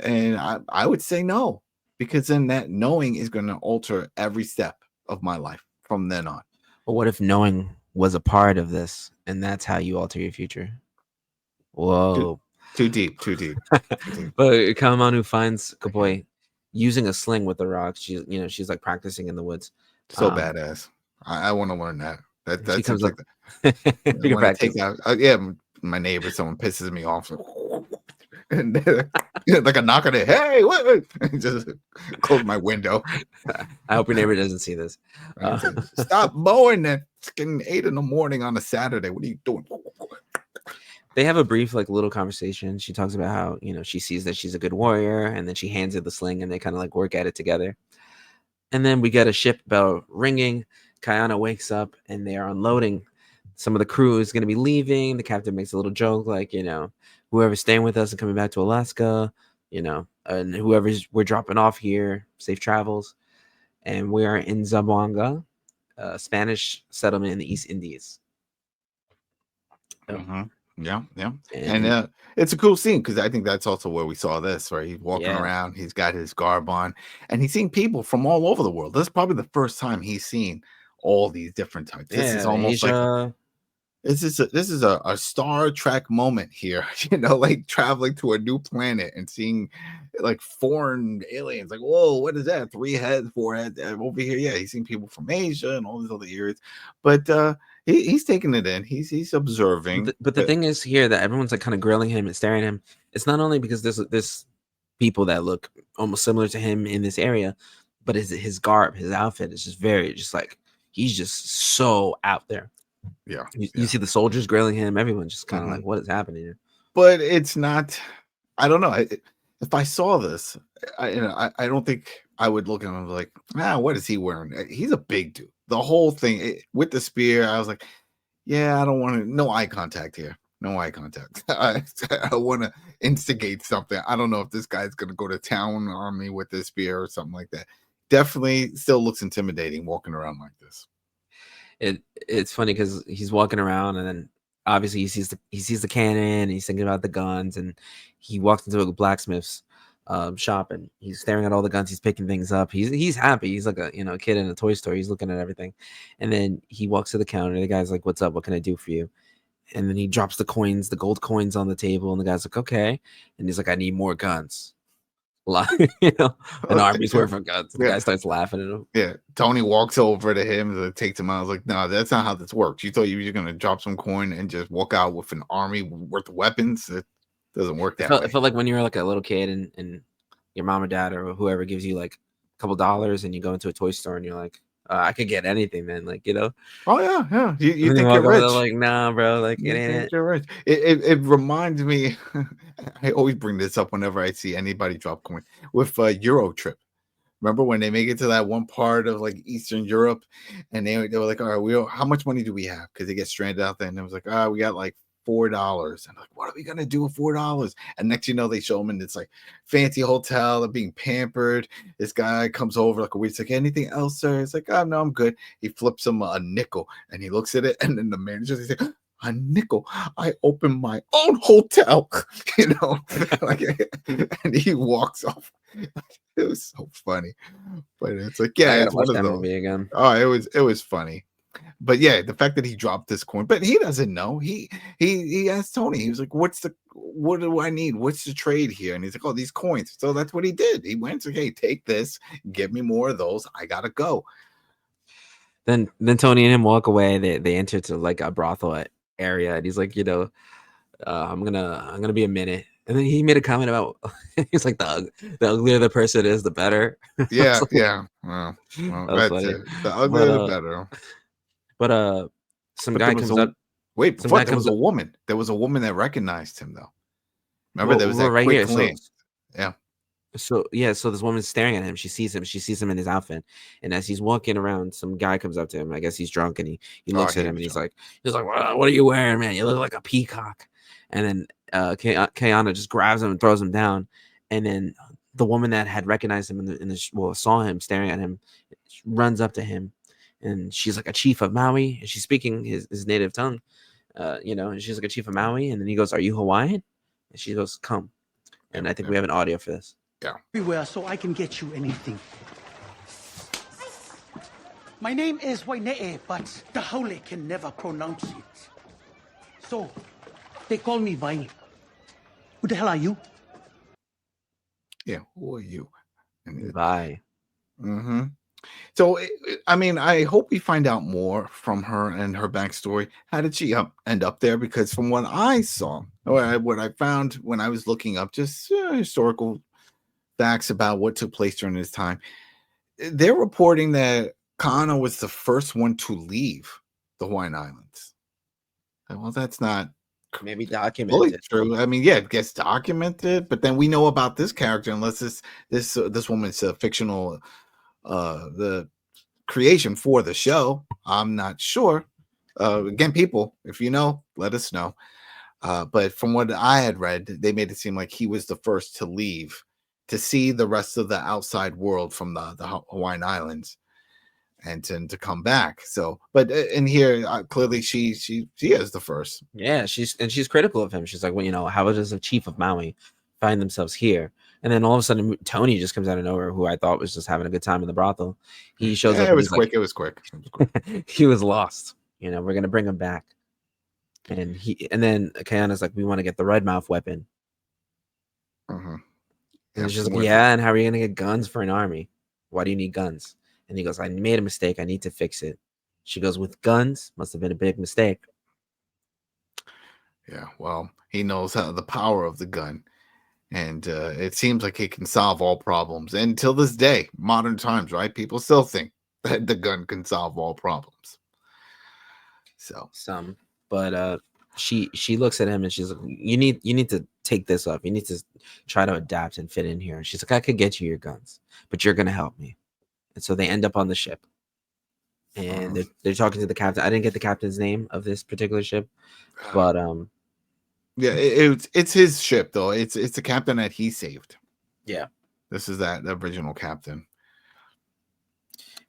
And I would say no, because then that knowing is going to alter every step of my life from then on. But what if knowing was a part of this, and that's how you alter your future? Whoa. Too deep. But Kamanu finds Kaboy using a sling with the rocks. She's like practicing in the woods. So badass. I want to learn that. That seems like you can practice. My neighbor, someone pisses me off. And like a knock on it. Hey, what? Just close my window. I hope your neighbor doesn't see this. Stop mowing at 8 in the morning on a Saturday. What are you doing? They have a brief, like, little conversation. She talks about how, she sees that she's a good warrior, and then she hands her the sling, and they kind of like work at it together. And then we get a ship bell ringing. Kayana wakes up, and they are unloading. Some of the crew is going to be leaving. The captain makes a little joke, like, whoever's staying with us and coming back to Alaska, and whoever's we're dropping off here, safe travels. and we are in Zamboanga, a Spanish settlement in the East Indies. Yeah, yeah. And And it's a cool scene because I think that's also where we saw this, right? He's walking Yeah. around, he's got his garb on, and he's seeing people from all over the world. This is probably the first time he's seen all these different types. This is almost like Asia. this is a Star Trek moment here, like traveling to a new planet and seeing like foreign aliens. Like, whoa, what is that? 3 heads, 4 heads over here. Yeah, he's seen people from Asia and all these other areas, but he's taking it in. He's observing. But the thing is here that everyone's like kind of grilling him and staring at him. It's not only because there's people that look almost similar to him in this area, but his garb, his outfit is just like he's just so out there. Yeah, You see the soldiers grilling him. Everyone's just kind of like, what is happening here? But it's not. I don't know. If I saw this, I don't think I would look at him like, what is he wearing? He's a big dude. The whole thing with the spear, I was like, yeah, I don't want to. No eye contact here. No eye contact. I want to instigate something. I don't know if this guy's going to go to town on me with this spear or something like that. Definitely still looks intimidating walking around like this. It's funny because he's walking around and then obviously he sees the cannon and he's thinking about the guns, and he walks into a blacksmith's shop and he's staring at all the guns. He's picking things up. He's happy. He's like a kid in a toy store. He's looking at everything, and then he walks to the counter. The guy's like, "What's up? What can I do for you?" And then he drops the gold coins on the table, and the guy's like, "Okay," and he's like, "I need more guns." An army's worth of guns. The guy starts laughing at him. Yeah, Tony walks over to him and takes him out. I was like, no, that's not how this works. You thought you were gonna drop some coin and just walk out with an army worth of weapons? It doesn't work that way. It felt like when you were like a little kid and your mom or dad or whoever gives you like a couple dollars and you go into a toy store and you're like, I could get anything, man. Like, Oh yeah. You think you're rich? Like, nah, bro. Like, you it ain't it. You're rich. It reminds me. I always bring this up whenever I see anybody drop coin with Euro Trip. Remember when they make it to that one part of like Eastern Europe, and they were like, all right, how much money do we have? Because they get stranded out there, and it was like, we got like $4. And like, what are we gonna do with $4? And next you know, they show them in this like fancy hotel, they're being pampered. This guy comes over like a week, like, anything else, sir? It's like, oh no, I'm good. He flips him a nickel and he looks at it, and then the manager is like, a nickel? I opened my own hotel, like, and he walks off. It was so funny, but it's like, yeah, it's watch one that of movie again. Oh, it was funny. But yeah, the fact that he dropped this coin, but he doesn't know. He asked Tony. He was like, what do I need? What's the trade here? And he's like, oh, these coins. So that's what he did. He went, like, hey, take this, give me more of those. I gotta go. Then Tony and him walk away. They enter to like a brothel area, and he's like, I'm gonna be a minute. And then he made a comment about he's like, the uglier the person is, the better. Yeah, yeah. Well, that's funny. it. The uglier the better. But some guy comes up. Wait, before there was a woman. There was a woman that recognized him though. Remember, there was that right quick here. glance. Yeah. So this woman's staring at him. She sees him in his outfit, and as he's walking around, some guy comes up to him. I guess he's drunk, and he looks at him, and he's like, what are you wearing, man? You look like a peacock. And then Kayana just grabs him and throws him down. And then the woman that had recognized him saw him staring at him, runs up to him, and she's like, a chief of Maui, and she's speaking his native tongue, and she's like, a chief of Maui. And then he goes, are you Hawaiian? And she goes, come. And I think we have an audio for this. Yeah. Everywhere, so I can get you anything. My name is Waine'e, but the Haole can never pronounce it. So they call me Vai. Who the hell are you? Yeah, who are you? Vai. Mm-hmm. So, I mean, I hope we find out more from her and her backstory. How did she end up there? Because from what I saw, or what I found when I was looking up just historical facts about what took place during this time, they're reporting that Kana was the first one to leave the Hawaiian Islands. Well, that's not maybe documented. True. I mean, yeah, it gets documented, but then we know about this character, unless this woman's a fictional the creation for the show. I'm not sure. Again, people, if you know, let us know. But from what I had read, they made it seem like he was the first to leave to see the rest of the outside world from the Hawaiian Islands, and to come back. So, but in here, clearly she is the first. Yeah, she's critical of him. She's like, well, you know, how does a chief of Maui find themselves here? And then all of a sudden, Tony just comes out of nowhere, who I thought was just having a good time in the brothel. He shows up. It was quick. It was quick. He was lost. You know, we're gonna bring him back. And then Kayana's like, we want to get the red mouth weapon. Mm-hmm. And she's like, yeah, and how are you gonna get guns for an army? Why do you need guns? And he goes, I made a mistake. I need to fix it. She goes, with guns, must have been a big mistake. Yeah, well, he knows the power of the gun, and it seems like it can solve all problems. And till this day, modern times, right? People still think that the gun can solve all problems. So But she looks at him and she's like, you need to take this off. You need to try to adapt and fit in here. And she's like, I could get you your guns, but you're gonna help me. And so they end up on the ship, and they're talking to the captain. I didn't get the captain's name of this particular ship, but yeah, it's his ship though. It's the captain that he saved. Yeah, this is the original captain.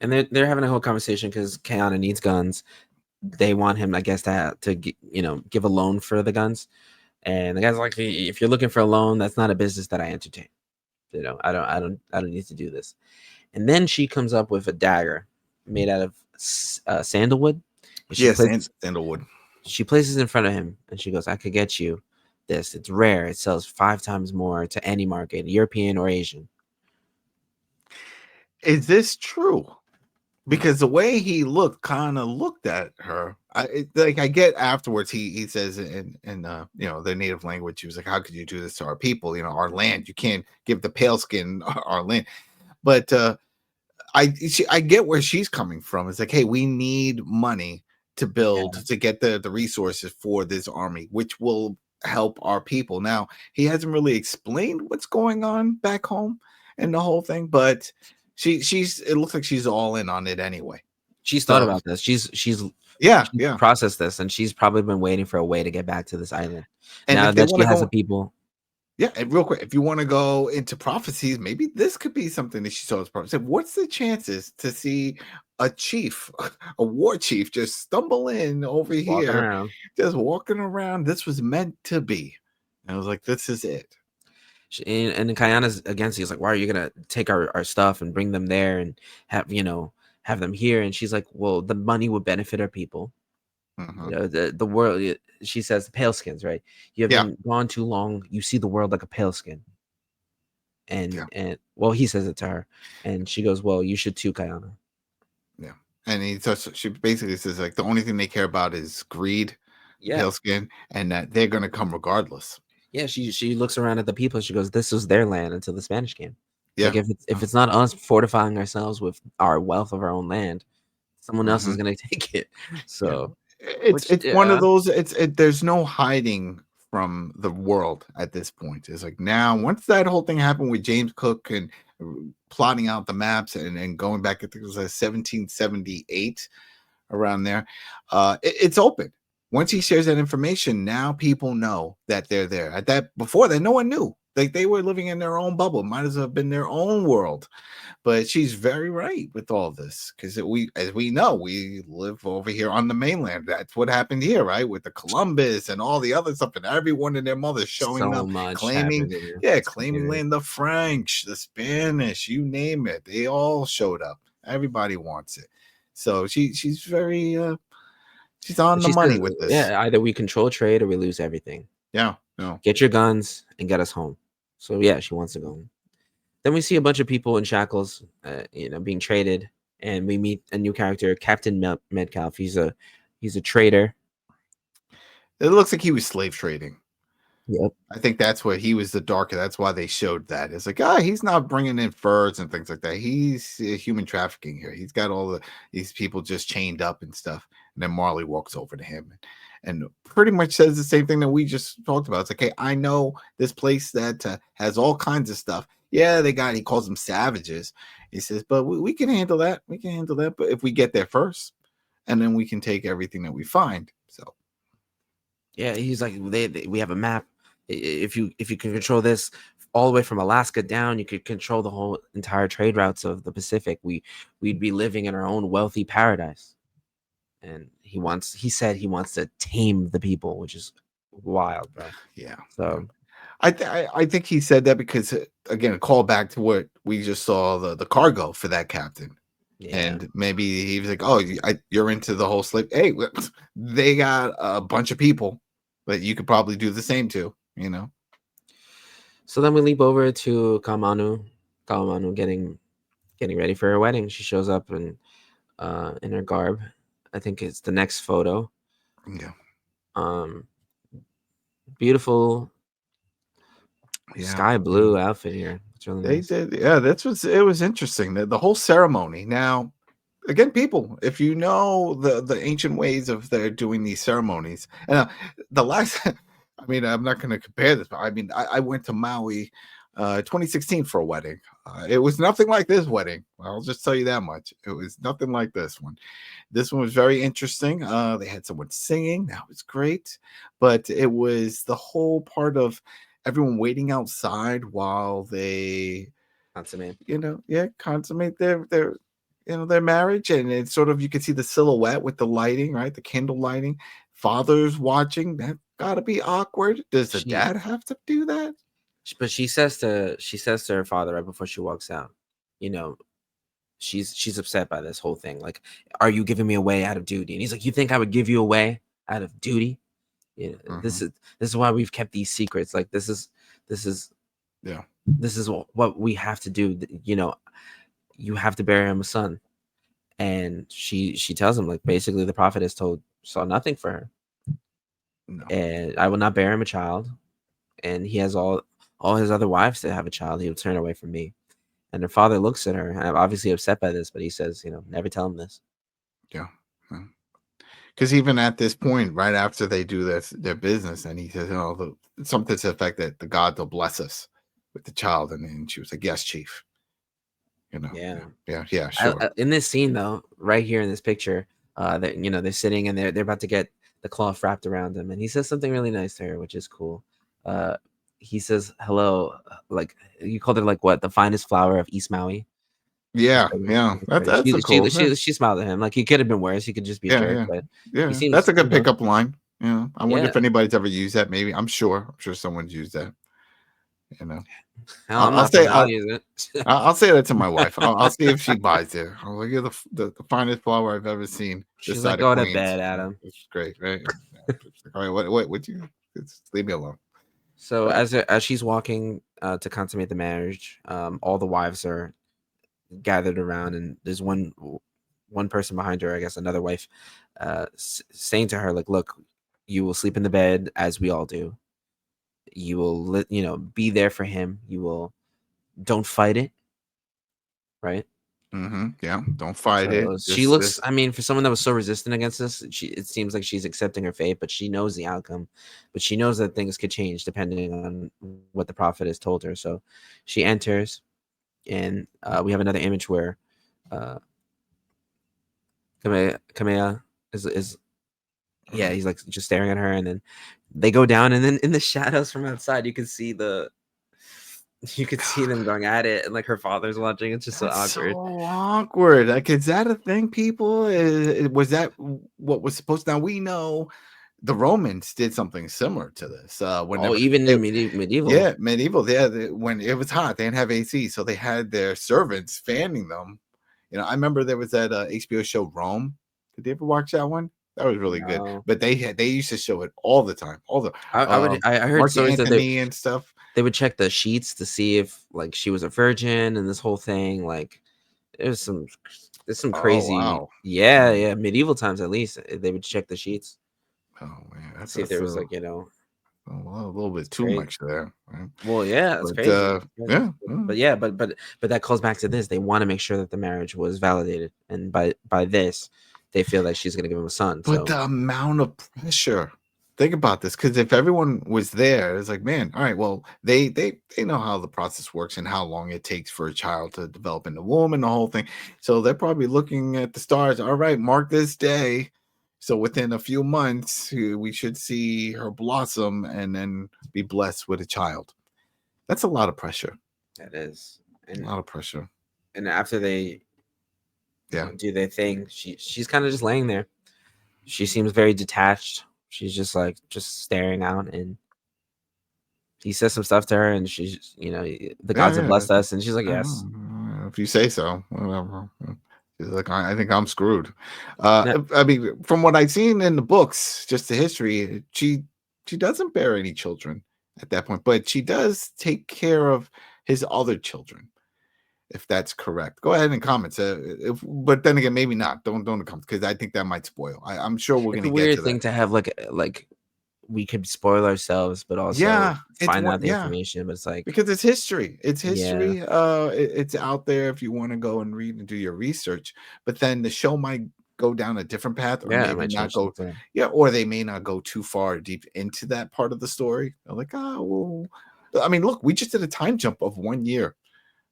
And they're having a whole conversation because Kayana needs guns. They want him, I guess, to give a loan for the guns. And the guy's like, if you're looking for a loan, that's not a business that I entertain. You know, I don't need to do this. And then she comes up with a dagger made out of sandalwood. Sandalwood. She places it in front of him and she goes, I could get you this. It's rare. It sells 5 times more to any market, European or Asian. Is this true? Because the way he kind of looked at her, I get afterwards. He says in their native language, he was like, "How could you do this to our people? You know, our land. You can't give the pale skin our land." But I get where she's coming from. It's like, hey, we need money to build to get the resources for this army, which will help our people. Now he hasn't really explained what's going on back home and the whole thing, but. It looks like she's all in on it anyway. She's thought about this. She's processed this, and she's probably been waiting for a way to get back to this island. And now that she has the people. Yeah, and real quick, if you want to go into prophecies, maybe this could be something that she saw as prophecy. What's the chances to see a chief, a war chief, just stumble in over here, just walking around? This was meant to be. And I was like, this is it. And Kayana's against it. He's like, why are you gonna take our stuff and bring them there and have them here? And she's like, well, the money would benefit our people. Mm-hmm. You know, the world. She says the pale skins, right? You haven't gone too long. You see the world like a pale skin. And well, he says it to her, and she goes, well, you should too, Kayana. Yeah, and she basically says like the only thing they care about is greed, pale skin, and that they're gonna come regardless. Yeah, she looks around at the people. She goes, "This was their land until the Spanish came. Yeah, like if it's not us fortifying ourselves with our wealth of our own land, someone else is going to take it." So it's one of those. There's no hiding from the world at this point. It's like now, once that whole thing happened with James Cook and plotting out the maps and going back, I think it was 1778 around there. It's open. Once he shares that information, now people know that they're there. Before that, no one knew. Like they were living in their own bubble. Might as well have been their own world. But she's very right with all this because as we know, we live over here on the mainland. That's what happened here, right? With the Columbus and all the other stuff, and everyone and their mother showing up, claiming land. The French, the Spanish, you name it, they all showed up. Everybody wants it. So she's very. She's on the money with this. Yeah, either we control trade or we lose everything. Yeah, no. Get your guns and get us home. So yeah, she wants to go home. Then we see a bunch of people in shackles, being traded, and we meet a new character, Captain Metcalf. He's a trader. It looks like he was slave trading. Yep. I think that's what he was the darker. That's why they showed that. It's like, he's not bringing in furs and things like that. He's human trafficking here. He's got all these people just chained up and stuff. And then Marley walks over to him and pretty much says the same thing that we just talked about. It's like, hey, I know this place that has all kinds of stuff. Yeah, he calls them savages. He says, but we can handle that. We can handle that. But if we get there first, and then we can take everything that we find. So, yeah, he's like, we have a map. If you can control this, all the way from Alaska down. You could control the whole entire trade routes of the Pacific. We'd be living in our own wealthy paradise. And he said he wants to tame the people, which is wild, bro. Yeah. So I think he said that because, again, a call back to what we just saw, the cargo for that captain. yeah. And maybe he was like, oh, you're into the whole slave. Hey, they got a bunch of people that you could probably do the same to, you know? So then we leap over to Kamanu getting ready for her wedding. She shows up in her garb. I think it's the next photo. Yeah. Beautiful sky blue Yeah. outfit here. It's really They nice. did. Yeah, it was interesting. The whole ceremony. Now, again, people, if you know the ancient ways of their doing these ceremonies, and the last, I mean, I'm not going to compare this, but I mean, I went to Maui 2016 for a wedding. It was nothing like this wedding. I'll just tell you that much. It was nothing like this one. This one was very interesting. They had someone singing. That was great. But it was the whole part of everyone waiting outside while they Consummate. consummate their marriage. And it's sort of, you can see the silhouette with the lighting, right? The candle lighting. Father's watching. That gotta be awkward. Does the dad have to do that? But she says to her father right before she walks out, she's upset by this whole thing. Like, are you giving me away out of duty? And he's like, you think I would give you away out of duty? This is why we've kept these secrets. Like, this is what we have to do. You have to bear him a son. And she tells him, like, basically the prophetess saw nothing for her. No. And I will not bear him a child. And he has all his other wives to have a child. He will turn away from me. And her father looks at her, and I'm obviously upset by this, but he says, never tell him this. Yeah. Because even at this point, right after they do their business, and he says, something to the effect that the God will bless us with the child. And then she was like, yes, chief. Yeah, sure. In this scene, though, right here in this picture, that they're sitting and they're about to get the cloth wrapped around him, and he says something really nice to her, which is cool. He says hello, like, you called her, like, what, the finest flower of East Maui. Yeah. That's cool. She smiled at him. Like, he could have been worse. He could just be a jerk. But that's a good pickup line. I wonder if anybody's ever used that. Maybe I'm sure someone's used that. I'll say that to my wife. I'll see if she buys it. I'm like, you're the finest flower I've ever seen. She's like, go to bed, Adam. It's great, right? All right, what you just leave me alone. So as she's walking to consummate the marriage, all the wives are gathered around, and there's one person behind her, I guess another wife, saying to her, like, look, you will sleep in the bed as we all do. You will be there for him. Don't fight it, right? Yeah, don't fight it. She looks, I mean, for someone that was so resistant against this, it seems like she's accepting her fate, but she knows the outcome. But she knows that things could change depending on what the prophet has told her. So she enters, and we have another image where Kamehameha is he's like just staring at her, and then they go down, and then in the shadows from outside you can see them going at it, and like her father's watching. It's just so awkward. So awkward. Like, is that a thing, people? Was that what was supposed to? Now we know the Romans did something similar to this. Even in medieval. Yeah, medieval. Yeah, when it was hot, they didn't have AC, so they had their servants fanning them. I remember there was that HBO show Rome. Did you ever watch that one? That was really good. But they used to show it all the time. I heard Mark stories Anthony and stuff. They would check the sheets to see if, like, she was a virgin, and this whole thing, like, there's some crazy. Wow. Yeah, medieval times at least they would check the sheets. Oh man, that's see if there was like a little bit too much there. Right? Well, yeah, it's crazy. But that calls back to this. They want to make sure that the marriage was validated, and by this, they feel like she's going to give him a son. But the amount of pressure. Think about this, because if everyone was there, it's like, man, all right, well, they know how the process works and how long it takes for a child to develop in the womb and the whole thing. So they're probably looking at the stars. All right, mark this day. So within a few months, we should see her blossom and then be blessed with a child. That's a lot of pressure. That is. A lot of pressure. And after they do their thing, she's kind of just laying there. She seems very detached. She's just like staring out, and he says some stuff to her, and she's, the gods have blessed us, and she's like, yes. If you say so, whatever. She's like, I think I'm screwed. I mean, from what I've seen in the books, just the history, she doesn't bear any children at that point, but she does take care of his other children, if that's correct. Go ahead and comment. But then again, maybe not. Don't comment, because I think that might spoil. I'm sure we're going to get to that. It's a weird thing to have, like we could spoil ourselves, but also find out the information. But it's like, because it's history. It's history. It's out there if you want to go and read and do your research. But then the show might go down a different path, or maybe not go. Or they may not go too far deep into that part of the story. They're like, well. I mean, look, we just did a time jump of 1 year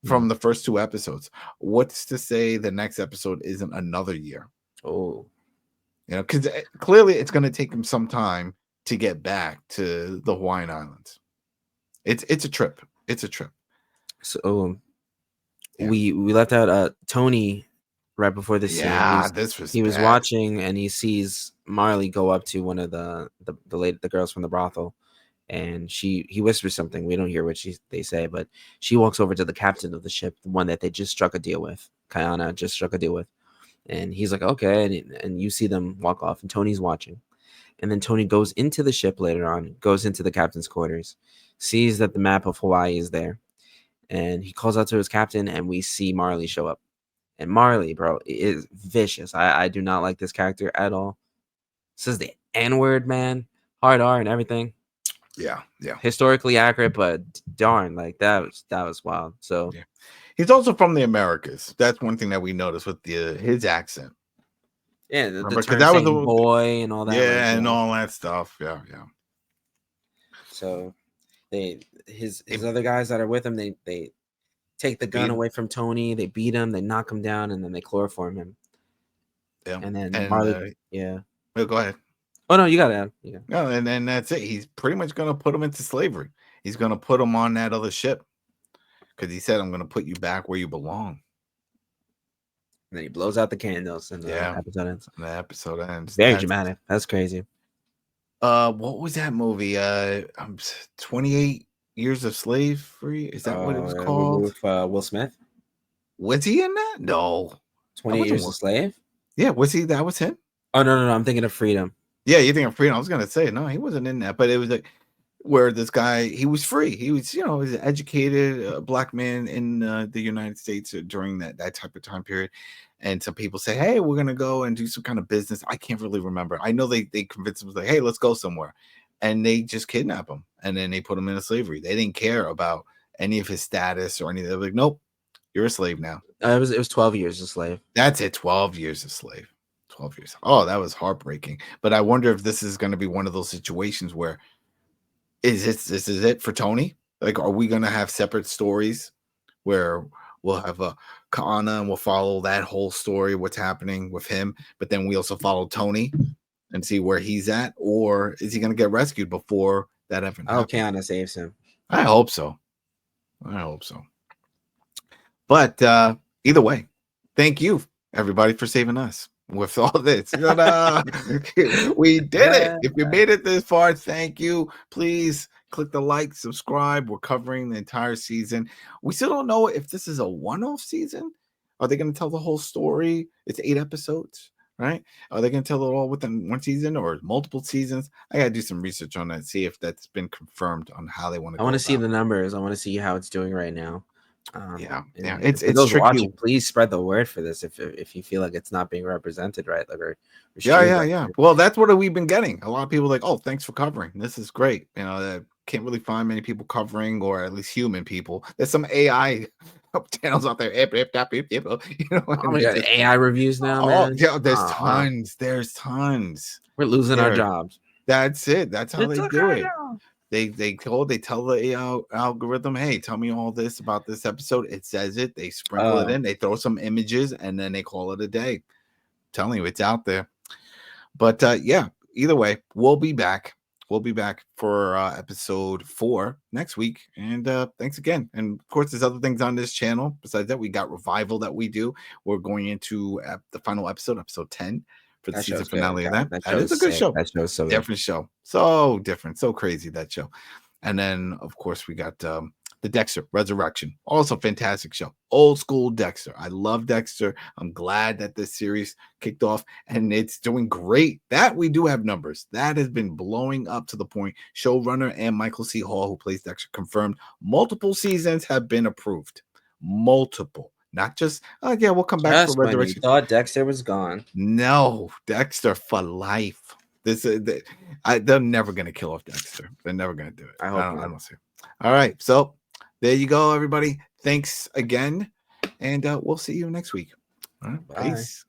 from the first 2 episodes. What's to say the next episode isn't another year? Oh, because clearly it's going to take them some time to get back to the Hawaiian Islands. It's a trip. It's a trip. So we left out Tony right before the scene. He was watching, and he sees Marley go up to one of the girls from the brothel, and he whispers something. We don't hear what they say, but she walks over to the captain of the ship, the one that they just struck a deal with. Kayana just struck a deal with, and he's like, okay, and you see them walk off, and Tony's watching. And then Tony goes into the ship later on, goes into the captain's quarters, sees that the map of Hawaii is there, and he calls out to his captain, and we see Marley show up. And Marley, bro, is vicious. I do not like this character at all. Says the N-word, man. Hard R and everything. Yeah. Historically accurate, but darn, like that was wild. So he's also from the Americas. That's one thing that we noticed with his accent. Yeah, the term that was the boy and all that. Yeah, and all that stuff. Yeah. So his other guys that are with him, they take the gun away from Tony, they beat him, they knock him down, and then they chloroform him. Yeah. And then Marley, Well, go ahead. Oh no, you got it. Yeah. No, and then that's it. He's pretty much gonna put him into slavery. He's gonna put him on that other ship, because he said, I'm gonna put you back where you belong. And then he blows out the candles, and the episode ends. The episode ends. Very dramatic. That's crazy. What was that movie? 28 Years of Slavery. Is that what it was called? With Will Smith. Was he in that? No. 28 Years a Slave. Yeah, was he? That was him. Oh no, I'm thinking of Freedom. Yeah, you think of Freedom? I was gonna say no, he wasn't in that, but it was like where this guy, he was free. He was, he was an educated black man in the United States during that type of time period. And some people say, hey, we're gonna go and do some kind of business. I can't really remember. I know they convinced him, like, hey, let's go somewhere, and they just kidnap him, and then they put him into slavery. They didn't care about any of his status or anything. They're like, nope, you're a slave now. It was 12 years a slave. That's it, 12 years a slave. 12 years. Oh, that was heartbreaking. But I wonder if this is going to be one of those situations where this is it for Tony? Like, are we going to have separate stories where we'll have a Kaana and we'll follow that whole story, what's happening with him, but then we also follow Tony and see where he's at? Or is he going to get rescued before that ever happens? Oh, Kaana saves him. I hope so. But either way, thank you, everybody, for saving us with all this. We did it. If you made it this far, thank you. Please click the like, subscribe. We're covering the entire season. We still don't know if this is a one-off season. Are they going to tell the whole story? It's 8 episodes, right? Are they going to tell it all within one season or multiple seasons? I got to do some research on that, see if that's been confirmed on how they want to. I want to see the numbers. I want to see how it's doing right now. It's tricky. Watching, please spread the word for this if you feel like it's not being represented right. Like, Well, that's what we've been getting. A lot of people are like, oh, thanks for covering. This is great. Can't really find many people covering, or at least human people. There's some AI channels out there. We got AI reviews now, man. Yeah, there's tons. There's tons. We're losing our jobs. That's it. That's how they do it. They tell the algorithm, hey, tell me all this about this episode. It says it. They sprinkle it in. They throw some images, and then they call it a day. I'm telling you, it's out there. But either way, we'll be back we'll be back for episode 4 next week. And thanks again. And of course, there's other things on this channel. Besides that, we got Revival that we do. We're going into the final episode 10 for the That season show's finale good, of guys. that. That is a good sick. show. That show's so good. Different show. So different. So crazy, that show. And then, of course, we got the Dexter Resurrection. Also fantastic show. Old school Dexter. I love Dexter. I'm glad that this series kicked off and it's doing great. That we do have numbers. That has been blowing up to the point. Showrunner and Michael C. Hall, who plays Dexter, confirmed multiple seasons have been approved. Multiple. Not just, oh yeah, we'll come back for Just when you Resurrection. thought Dexter was gone. No, Dexter for life. They're never gonna kill off Dexter. They're never gonna do it. I hope I not. don't see it. All right, so there you go, everybody. Thanks again, and we'll see you next week. All right, Bye. peace.